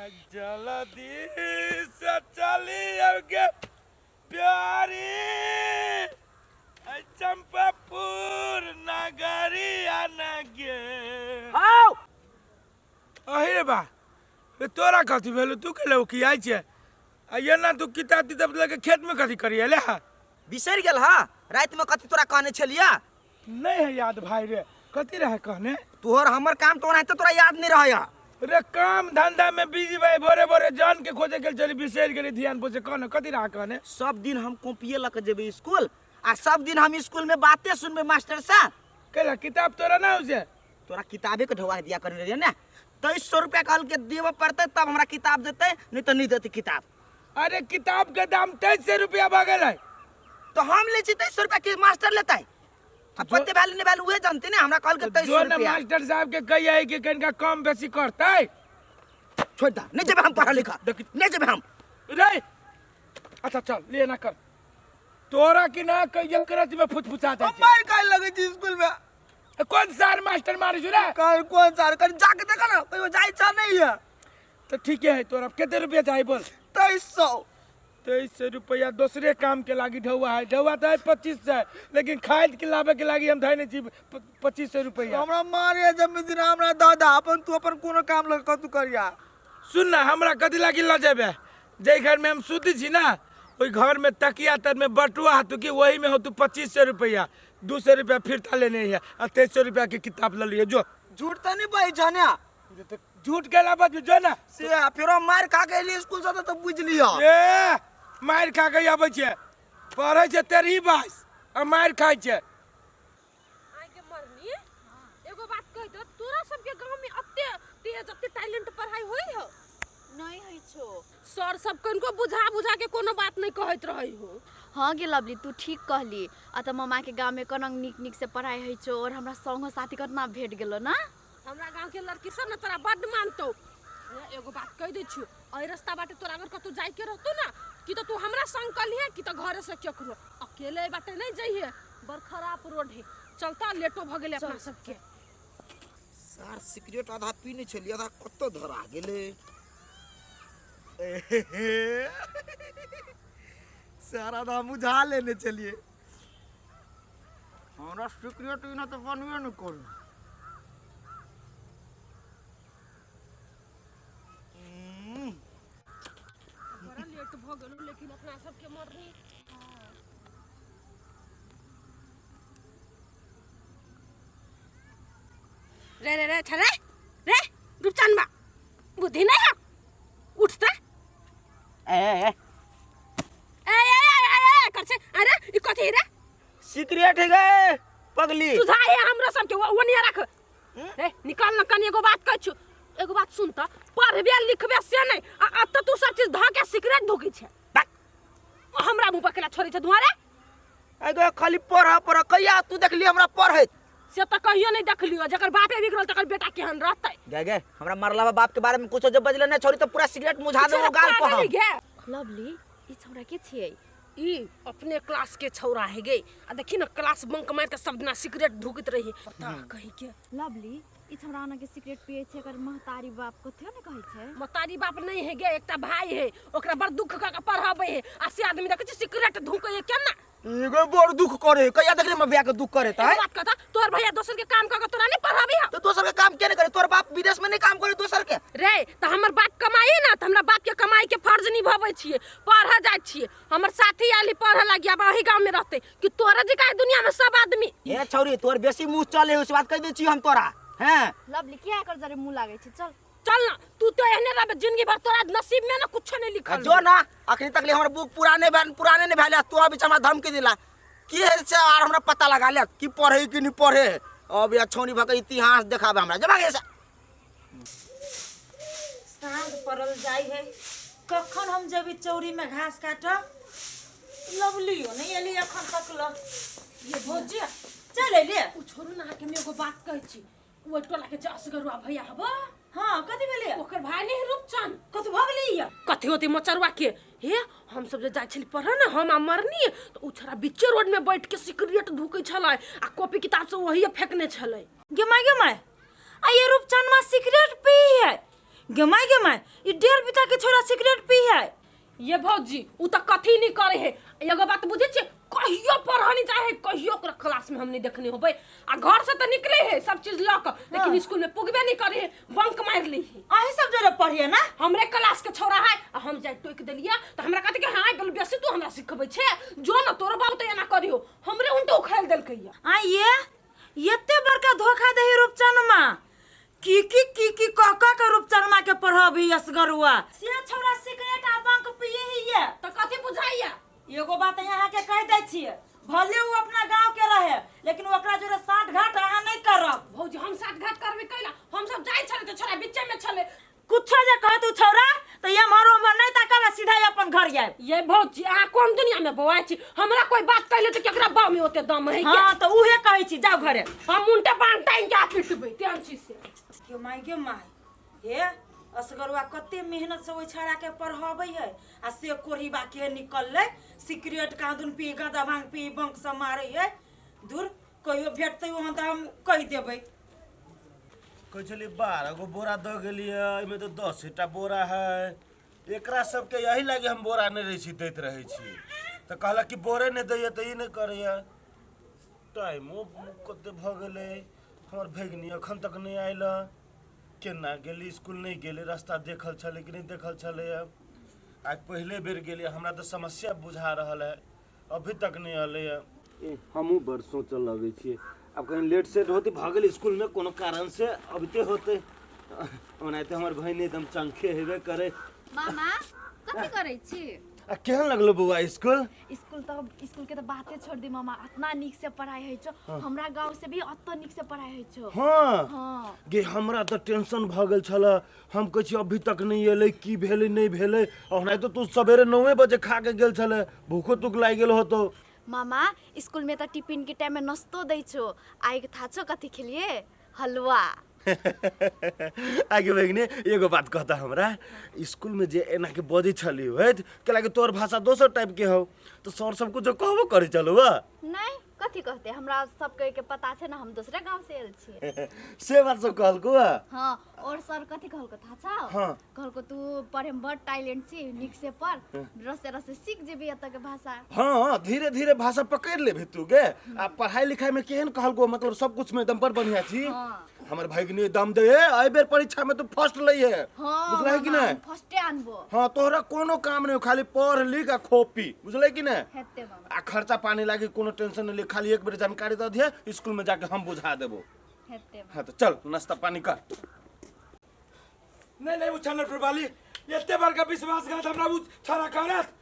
जल्दी से चली अबके प्यारी चंपापुर नगरी आनगे आओ अरे बा तोरा कथी भेलो तू के लो की आइ छे ये ना तू किताब तिताब लेके खेत में कथी करिए ले बिसर गेल हा रात में कथी तोरा कहने छलिया नहीं है याद भाई रे कथी रहे कहने तोहर हमर काम तो नहीं तो तोरा याद नहीं रहया रे काम धंधा में बिजी भाई भोरे भोरे जान के खोजे के चली बिसर गेली ध्यान पोछे कहने कथी रहा कहने सब दिन हम कॉपिए लक जेबे स्कूल आ सब दिन हम स्कूल में बातें सुनबे मास्टर से केला किताब तोरा ना उसे तोरा किताबे के ढवा दिया करने रहिए ना 2300 रुपया कहल के देवे पड़ते तब हमरा किताब देते नहीं तो नहीं देते किताब अरे किताब के दाम 2300 रुपया भगल है तो हम ले छी 2300 रुपया के मास्टर लेता है अब पत्ते वाले ने वाले उहे जानते ने हमरा कहल के 2300 रुपया मास्टर साहब के कहिए है कि कनका कम बेसी करते छोड़ दा नहीं जेबे हम पढ़ा लिखा नहीं जेबे हम रे अच्छा चल ले ना कर तोरा की ना कहिए करत में फुचफुचा जाए मार काहे लगे छी स्कूल में कौन सार मास्टर मारे छु रे कौन सार कर जाके देखा ना कोई जाई छ नहीं है तो ठीक है तोरा कितने रुपया चाहिए बोल 2300 रुपया दूसरे काम के लागी ढौआ है ढौआ तो है 2500 लेकिन खाद के लाभे के लागी हम धैने छी 2500 रुपया हमरा मारे जमीन हमरा दादा अपन तू अपन कोनो काम लग कतु करिया सुन ना हमरा कथी लागी ल जेबे जे घर में हम सुती छी ना ओई घर में तकिया तर में बटुआ हाथ की वही में हो तू 2500 रुपया 200 रुपया फिर लेने है और 2300 रुपया की किताब ले लिए जो झूठ तो नहीं भाई जाने झूठ के अलावा जो ना से फिर मार खा के लिए स्कूल से तो बुझ लियो ए मार खा के आबै छे पढ़ै छे तेरी बास और मार खाइ छे आइ के मरनी एगो बात कह दो तोरा सब के गांव में अत्ते तेज अत्ते टैलेंट पढ़ाई होई हो नहीं है छो सर सब कनको बुझा के कोनो बात नहीं कहत रही हो हाँ गे लवली तू ठीक कहली आ त ममा के गांव में कनंग निक से पढ़ाई है छो और हमरा संग साथी कतना भेट गेलो ना हमरा गांव के लड़की सब न तोरा बड मानतो एगो बात कह दे छु ओइ रास्ता बाटे तोरा अगर कतौ जाय के रहतो ना कि तो तू हमरा संग कलिए कि तो घरे से केकरो अकेले बाटे नहीं जाइए बड़ खराब रोड है चलता लेटो भ गेले अपना सब के सर सिगरेट आधा पीने छलिए आधा कत्तो धरा गेले सर आधा मुझा लेने चलिए हमरा सिगरेट ना तो बनवे न करू बड़ा लेट भ गेलो लेकिन अपना सब के मरनी रे छरे रे रूपचान बा बुद्धि नहीं है उठता ए कर छे अरे ई कथि रे सिगरेट है गे पगली सुझाए हमरा सब के ओनिया रख रे निकाल न कनी एगो बात कह छु एगो बात सुन त पढ़बे लिखबे से नहीं अब त तू सब चीज ध के सिगरेट धोकी छे हमरा मुंह पकला छोरी छे दुआरे एगो खाली पढ़ कहिया तू देखली हमरा पढ़ैत से त कहियो नहीं देखलियो जकर बापे बिगड़ल तकर बेटा केहन रहतै गे हमरा मरला बाप के बारे में कुछ जब बजले ना छोरी तो पूरा सिगरेट मुझा दे वो गाल पर लवली ई छौरा के छियै ई अपने क्लास के छौरा है गे आ देखी ना क्लास बंक मार के सब दिना सिगरेट धुकत रही पता कहीं के लवली ई छौरा आना के सिगरेट पिए छै कर महतारी बाप कथि ने कहै छै महतारी बाप नहीं है गे एकटा भाई है ओकरा बड़ दुख का पढ़ाबे है आ से आदमी देखे छै सिगरेट धुकै केना एगो बड़ दुख करे कहिया देखले मैं भैया के दुख करे त बात कहता तोर भैया दोसर के काम कर तोरा नहीं पढ़ाबी है तो दोसर के काम केने करे तोर बाप विदेश में नहीं काम करे दोसर के रे त हमर बाप कमाई ना त हमरा बाप के कमाई के फर्ज निभाबै छिए पढ़ा जाय छिए हमर साथी आली पढ़ा लागी अब वही गांव में रहते कि तोरा जे का दुनिया में सब आदमी ए छौरी तोर बेसी मुंह चले उस बात कह दे छी हम तोरा हैं लवली किया कर जरे मुंह लागे छै चल चल ना तू तो एहने रह जिंदगी भर तोरा नसीब में ना कुछ नहीं लिखल जो ना अखनी तक ले हमर बुक पुराने ने भेले तो अभी हमरा धमकी दिला की है से आर हमरा पता लगा ले कि पढ़े कि नहीं पढ़े अब या छोनी भके इतिहास देखाबे हमरा जमा के सांझ पड़ल जाई है कखन हम जेबी चौरी में घास काटब लवलियो नहीं एली अखन तक ल ये भोजिया चल ले उ छोरू ना के एगो बात कहै छी ओ टोला के जस गरुआ भैया हबो हां कथि भेले ओकर भाई नहीं रूपचंद कथि भगली या कथि होती मचरवा के हे हम सब जे जाय छली पढ़े ना हम मरनी तो उ छोरा बीचे रोड में बैठ के सिगरेट धुकै छलै आ कॉपी किताब से वही फेंकने छलै गे माय आ ये रूपचंद में सिगरेट पी है गमाई ई 1.5 बीता के छोरा सिगरेट पी है। ये भौजी उ त कथी नहीं करे है। एगो बात बुझे छे, कहियो पढ़नी चाहे कहियो ओकरा क्लास में हम नहीं देखने होबे। आ घर से त निकले है सब चीज ल क, लेकिन स्कूल में पुगबे नहीं करे है, बंक मार ली है। अही सब जरा पढ़िए ना। हमरे क्लास के छोरा है आ हम जाय टोक देलिया त हमरा कहते के हां बोल बेसी तू हमरा सिखबै छे, जो न तोर बाबू त एना करियो। हमरे उल्टो खेल देल कहिया। आ ये एते बड़का धोखा दे रूपचनमा की काका के रूपचनमा के पढ़ाबी असगरुआ से छोरा सिगरेट आ बंक पिए ही है। त कथी बुझाइया? एगो बात यहाँ के कह दे छिए, भले वो अपना गांव के रहे लेकिन ओकरा जोरे साठ घाट अहाँ नहीं करब। भौजी हम साथ घाट करबे कैला, हम सब जाय छले त छोरा बीचे में छले। कुछ जे कह तू छोरा तो ये मारो मन नहीं ताकब सीधा अपन घर जाए। ये भौजी आ कोन दुनिया में बवाय छी? हमरा कोई बात कहले त केकरा बाव में ओते दम है क्या? हां तो उहे कहै छी जाओ घरे। हम मुंटे बांध टाइम के पिटबै तेन चीज से। के माई हे असगरुआ कते मेहनत से ओइ छड़ा के पढ़ाबै है आ से कोढ़ीबा के निकलले सिगरेट कांदुन पी गांजा भांग पी बंक से मारे है। दूर कहियो भेटतै ओहन त हम कह देबै। कह चली 12 गो बोरा द गेलिए, एमे तो 10टा बोरा है। एकरा सबके यही लागे हम बोरा नहीं रही छी दैत रहे छी, तो कहला कि बोरे नहीं दैए तो ई नहीं करैया। टाइमो कते भ गेले, हमर भैगनी अखन तक नहीं आइल। केना गेली स्कूल नहीं गेले, रास्ता देखल छले कि नहीं देखल छले। आज पहले बेर गेली, हमरा तो समस्या बुझा रहल है, अभी तक नहीं आले। हमू बड़ सोचल लगे छी अब कहीं लेट सेट होती भागल स्कूल में कोनो कारण से अभी ते होते ओनाते हमर भाई ने एकदम चंखे हेबे करे। मामा कथी करै छी? आ केहन लगलो बुआ स्कूल? स्कूल के तो बातें छोड़ दी मामा, इतना निक से पढ़ाई है छो। हमरा गांव से भी अत्तो निक से पढ़ाई है छो। हां हां गे हमरा तो टेंशन भ गेल छला। हम कह छी अभी तक नहीं एले, की भेले नहीं भेले। ओनाय तो तू सवेरे 9 बजे खा के गेल छले, भूखो तुक लाग गेल हो। तो मामा स्कूल में तो टिफिन के टाइम में नाश्तो दै छो। आइ था छो कथी खेलिए? हलवा। आगे बैगने एगो बात कहता हमरा, स्कूल में जे एना के बजे छली होत के लागे तोर भाषा दोसर टाइप के हो, तो सर सब कुछ कहबो करे चलो बा नहीं कथी कहते, हमरा सब के पता छे ना हम दूसरे गांव से आइल छी। से बात सब कहलको। हां और सर कथी कहलको था छा? हाँ। कहलको तू पढ़े में बड़ टैलेंट छी, निक से पढ़, रसे रसे सीख जेबी एत के भाषा। हाँ धीरे धीरे भाषा पकड़ लेबे तू गे। आ पढ़ाई लिखाई में केहन कहलको, मतलब सब कुछ में एकदम पर बढ़िया छी। हाँ। हमर भाई के दम दे, आई बेर परीक्षा में तू फर्स्ट लई है। हां बुझले कि ना? फर्स्टे आनबो। हां तोहरा कोनो काम नहीं, खाली पढ़ लिख आ खोपी, बुझले कि ना? हेते मामा आ खर्चा पानी लागी कोनो टेंशन नहीं ले, खाली एक बेर जानकारी द दिए, स्कूल में जाके हम बुझा देबो। हेते हाँ तो चल नाश्ता पानी कर। नहीं नहीं उछाल वाली एते बड़का विश्वासघात हमरा छाड़ा करत।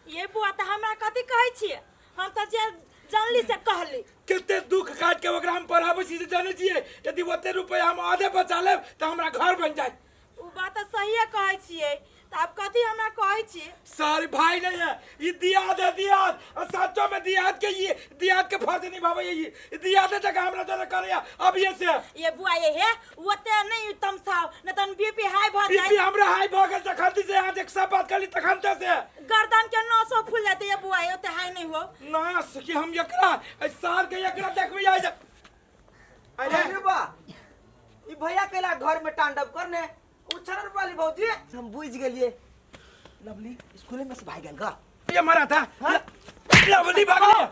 ये बुआ त हमरा कथी कहै छिए, हम त जे जानली से कहली। कितने दुख काट के ओकरा हम पढ़ाबै छी से जाने छिए। यदि ओते रुपया हम आधे बचा लेब त हमरा घर बन जाए। उ बात सहीए कहै छिए, त आप कथी हमरा कहै छिए? सारी भाई नहीं है, ये दियाद है दियाद। और सच्चो में दियाद के ये दियाद के फर्ज निभावे ये दियाद है जगह हमरा जरा करे अब ये से। ये बुआ ये है ओते नहीं तमसाओ न तन बीपी हाई भ जाए। बीपी हमरा हाई भ गेल तखन से आज एक सब बात कली तखन से गर्दन के 900 फूल जाते। ये बुआ ओते हाई नहीं हो ना कि हम एकरा साल के एकरा देखबे आ जा। अरे बा ई भैया केला घर में तांडव करने उछरन वाली भौजी हम बुझ गेलिए। लवली स्कूल में से भाग गेल गा। ये मरा था। लवली भाग गया,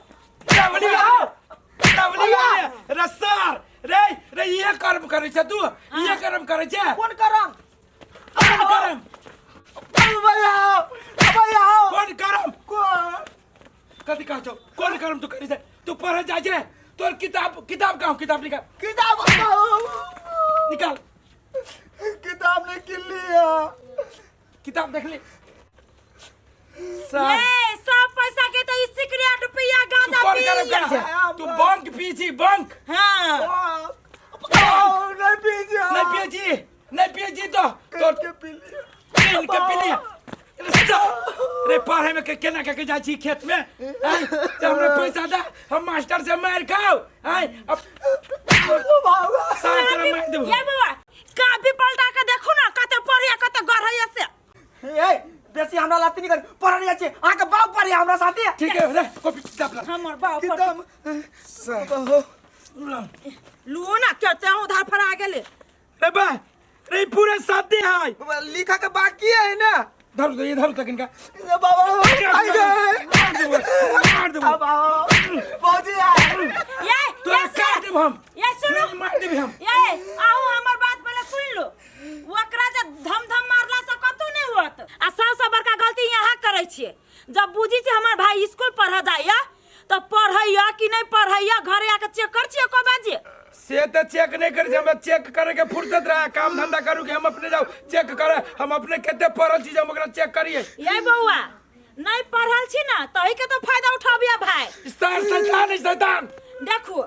लवली गया रस्तार रे रे ये कर्म करे छ तू, ये कर्म करे छ। कौन करम? कौन कर्म? भैया भैया कौन कर्म? कथी कह छौ? कौन कर्म तू करे छ? तू पढ़े जाय छ, तोर किताब कहूं, किताब निकाल, किताब निकाल। किताब ने किल लिया। किताब देख ले। ये सब पैसा के तो सिगरेट पिया तू गांजा कौन पिया। कर्म करे छ? तू बंक पीची बंक। हां नहीं पीजिए नहीं पिए तो तोर के पी लिया। के पी लिया। रे पढ़े में केना के जाय छी खेत में? तो हमरे पैसा दे, हम मास्टर से मार खाओ। अब साल तेरा मार देबो। ये बुआ कापी पलटा के देखो ना कते पढ़िया कते गढ़ैया से। ए बेसी हमरा लाती नहीं कर पढ़निया छे। आ के बाप पढ़िया हमरा साथे। ठीक है रे कॉपी किताब ला। हमर बाप किताब लू ना केते उधार फरा गेले। रे बा अरे पूरे साथी है लिखा के बाकी है ना। धर दो, ये धर तक इनका बाबा आई गए मार दो बाबूजी ये तो काट देब हम, ये सुनो मार देब हम। ये आहू हमर बात पहले सुन लो। ओकरा जे धम धम मारला से कतौ नहीं होत। आ सबसे बड़का गलती यहाँ करे छिए। जब बुझी छै हमर भाई स्कूल पढ़ जाइया तो पढ़ैया कि नहीं पढ़ैया घरे आके चेक कर छिए को बाजे। से तो चेक नहीं करे, हमें चेक करे के फुर्सत रहा, काम धंधा करू के हम अपने जाओ चेक करे, हम अपने केते पढ़ल चीज हम ओकरा चेक करिए। ये बउआ नहीं पढ़ल छी ना तही के तो फायदा उठाबिया भाई। सर शैतान है शैतान। देखो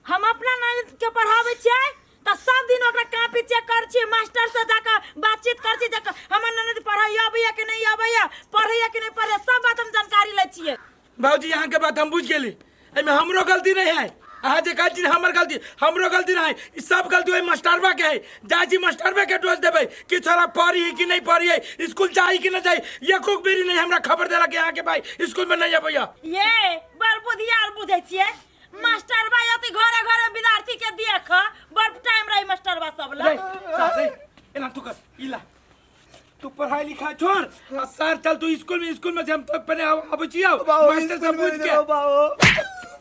हम अपना ननद के पढ़ावे छिए तो सब दिन ओकरा कॉपी चेक कर छिए, मास्टर से जाकर बातचीत कर छिए, जाकर हमर ननद पढ़ैया आबैया कि नहीं आबैया, पढ़ैया कि नहीं पढ़ैया, सब बात हम जानकारी ले छिए। बाबूजी यहाँ के बात हम बुझ गेली, एमे हमरो गलती नहीं है। अहाँ जे कहै छी हमर गलती, हमरो गलती नहीं, ई सब गलती ओइ मास्टरबा के है। जाजी मास्टरबा के दोष देबै कि छोरा पढ़ी है कि नहीं पढ़ी है, स्कूल जाई कि नहीं जाई, एको बेरी नहीं हमरा खबर देला कि यहाँ के भाई स्कूल में नहीं आबैया। ये बड़ बुधियार बुझै छिए। मास्टरबा यति घरे घरे विद्यार्थी के देख बड़ टाइम रही मास्टरबा सब ला। साथ एना तू कर इला, तू पढ़ाई लिखाई छोड़ आ सर चल तू स्कूल में से हम तो पहले आबै छी मास्टर से पूछ के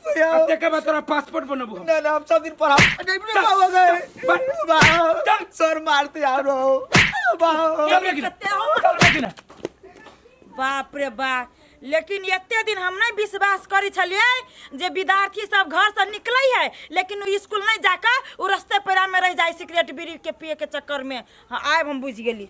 अब के बाद तोरा पासपोर्ट बनबू हम। ना हम सब दिन पढ़ा नहीं बाबा गए सर मारते आ रहा हो चल बाप रे बाप। लेकिन एते दिन हम नहीं विश्वास करी छलिए जे विद्यार्थी सब घर से निकलै है लेकिन उ स्कूल नहीं जाकर उ रास्ते पेरा में रह जाए सिगरेट बीड़ी के पिए के चक्कर में। हाँ आब हम बुझ गेली।